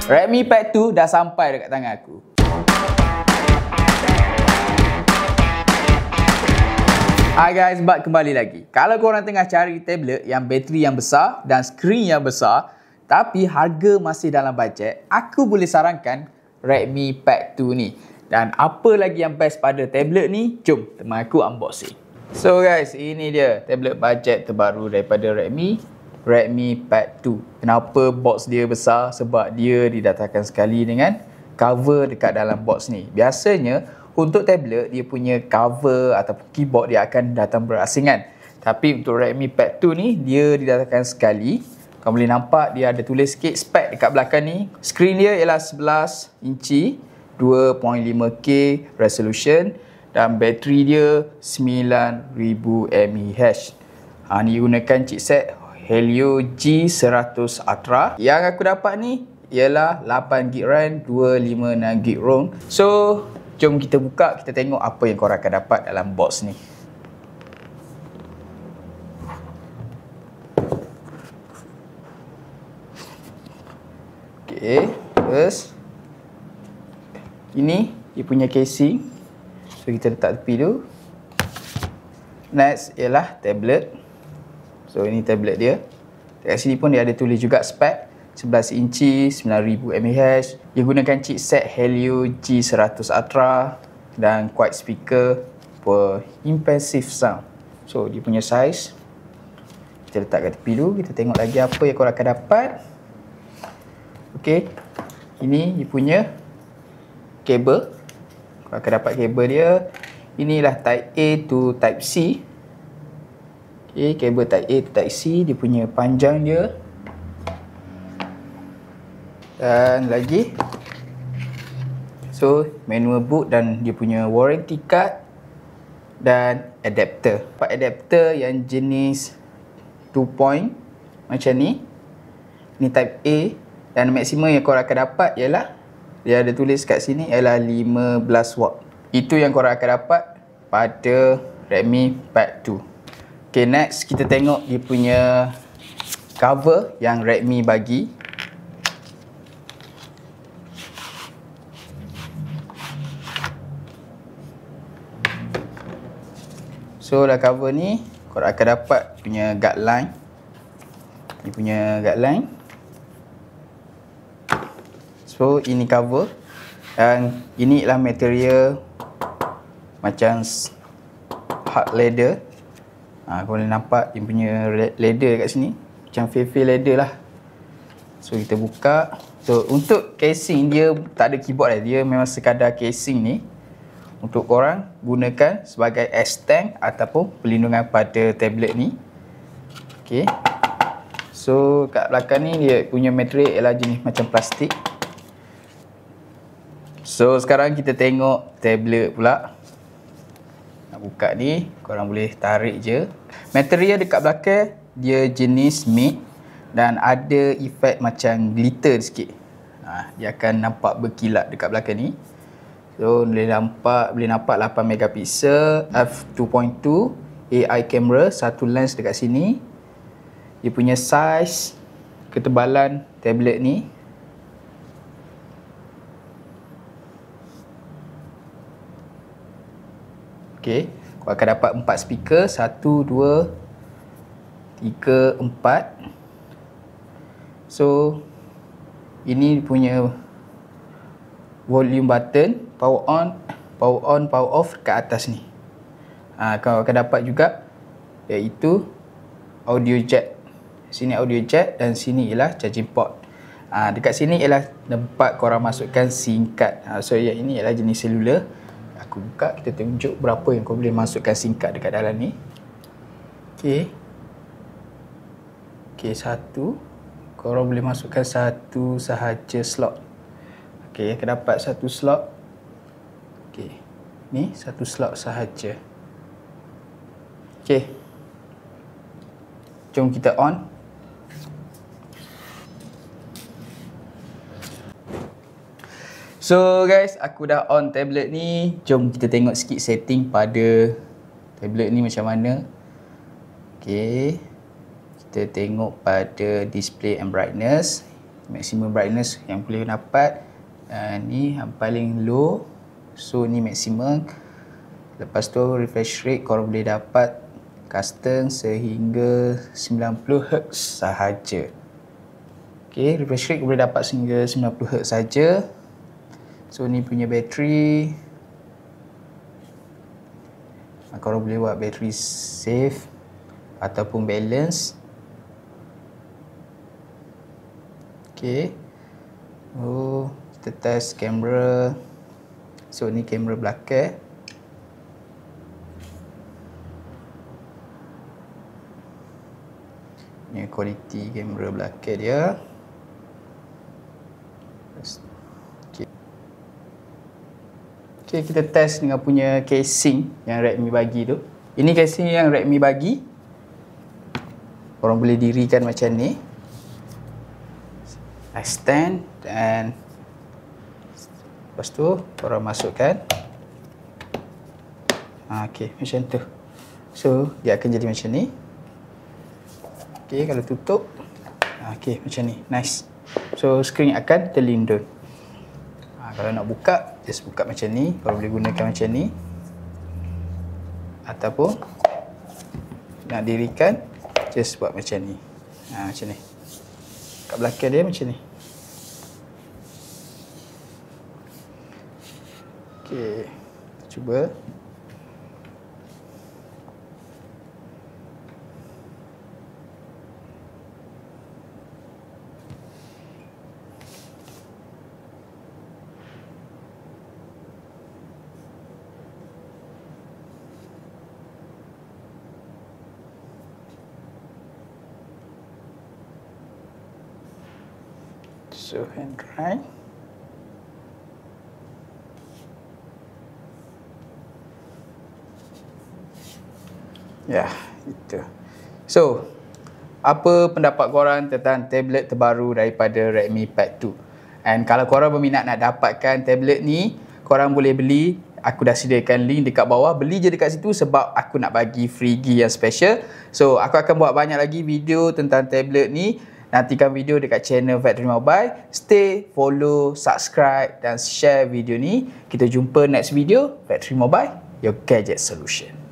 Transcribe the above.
Redmi Pad 2 dah sampai dekat tangan aku. Hi guys, back kembali lagi. Kalau korang tengah cari tablet yang bateri yang besar dan skrin yang besar tapi harga masih dalam bajet, aku boleh sarankan Redmi Pad 2 ni. Dan apa lagi yang best pada tablet ni? Jom teman aku unboxing. So guys, ini dia tablet bajet terbaru daripada Redmi Pad 2. Kenapa box dia besar? Sebab dia didatangkan sekali dengan cover dekat dalam box ni. Biasanya untuk tablet, dia punya cover ataupun keyboard dia akan datang berasingan. Tapi untuk Redmi Pad 2 ni, dia didatangkan sekali. Kau boleh nampak dia ada tulis sikit spek dekat belakang ni. Skrin dia ialah 11 inci, 2.5K resolution dan bateri dia 9000 mAh. Ni gunakan chipset Helio G100 Ultra. Yang aku dapat ni ialah 8GB RAM, 256GB ROM. So, jom kita buka, kita tengok apa yang korang akan dapat dalam box ni. Okay, first ini dia punya casing. So kita letak tepi dulu. Next ialah tablet. So ini tablet dia. Dekat sini pun dia ada tulis juga spek 11 inci, 9000 mAh. Dia gunakan chipset Helio G100 Ultra dan quad speaker for impressive sound. So dia punya size kita letak kat tepi dulu. Kita tengok lagi apa yang korang akan dapat. Okay, ini dia punya kabel. Korang akan dapat kabel dia. Inilah Type A to Type C. Okay, kabel Type A to Type C. Dia punya panjang dia. Dan lagi, so manual boot dan dia punya warranty card dan adapter. Dapat adapter yang jenis 2 point macam ni. Ni Type A dan maksimum yang korang akan dapat ialah, dia ada tulis kat sini ialah 15 watt. Itu yang korang akan dapat pada Redmi Pad 2. Okay, next kita tengok dia punya cover yang Redmi bagi. So dah cover ni, korang akan dapat punya guideline. Ni punya guideline. So ini cover. Dan ini ialah material macam hard leather. Kau boleh nampak dia punya leather kat sini. Macam feel leather lah. So kita buka. So untuk casing dia tak ada keyboard lah. Dia memang sekadar casing ni untuk korang gunakan sebagai S-Tank ataupun perlindungan pada tablet ni. Okay. So kat belakang ni dia punya material ialah jenis macam plastik. So sekarang kita tengok tablet pula. Nak buka ni, korang boleh tarik je. Material dekat belakang dia jenis matte dan ada efek macam glitter sikit. Dia akan nampak berkilat dekat belakang ni. So boleh nampak 8 megapiksel, f2.2, AI camera, satu lens dekat sini. Dia punya size, ketebalan tablet ni. Okay, kau akan dapat 4 speaker, 1, 2, 3, 4. So ini punya volume button, power on, power off kat atas ni. Kau akan dapat juga iaitu audio jack. Sini audio jack dan sini ialah charging port. Dekat sini ialah tempat korang masukkan SIM card. So yang ini ialah jenis selular. Aku buka, kita tunjuk berapa yang kau boleh masukkan SIM card dekat dalam ni. Okay. Okay, satu. Korang boleh masukkan satu sahaja slot. Okay, akan dapat satu slot. Okay, ni satu slot sahaja. Okay, jom kita on. So guys, aku dah on tablet ni. Jom kita tengok sikit setting pada tablet ni macam mana. Okay, kita tengok pada display and brightness, maximum brightness yang boleh dapat. Ni yang paling low, so ni maximum. Lepas tu refresh rate korang boleh dapat custom sehingga 90Hz sahaja. Okay, refresh rate boleh dapat sehingga 90Hz saja. So ni punya bateri, korang boleh buat bateri save ataupun balance. Okay, kita test kamera. So ni kamera belakang. Ni kualiti kamera belakang dia. Okay, kita test dengan punya casing yang Redmi bagi tu. Ini casing yang Redmi bagi. Korang boleh dirikan macam ni. Extend dan lepas tu korang masukkan. Okay, macam tu. So, dia akan jadi macam ni. Okay, kalau tutup. Okay, macam ni. Nice. So, skrin akan terlindung. Kalau nak buka, just buka macam ni. Korang boleh gunakan macam ni. Ataupun nak dirikan, just buat macam ni. Macam ni. Kat belakang dia macam ni. Okay, cuba. So hand dry. Ya, itu. So, apa pendapat korang tentang tablet terbaru daripada Redmi Pad 2? And kalau korang berminat nak dapatkan tablet ni, korang boleh beli. Aku dah sediakan link dekat bawah. Beli je dekat situ sebab aku nak bagi free gift yang special. So, aku akan buat banyak lagi video tentang tablet ni. Nantikan video dekat channel Factory Mobile. Stay, follow, subscribe dan share video ni. Kita jumpa next video. Factory Mobile, your gadget solution.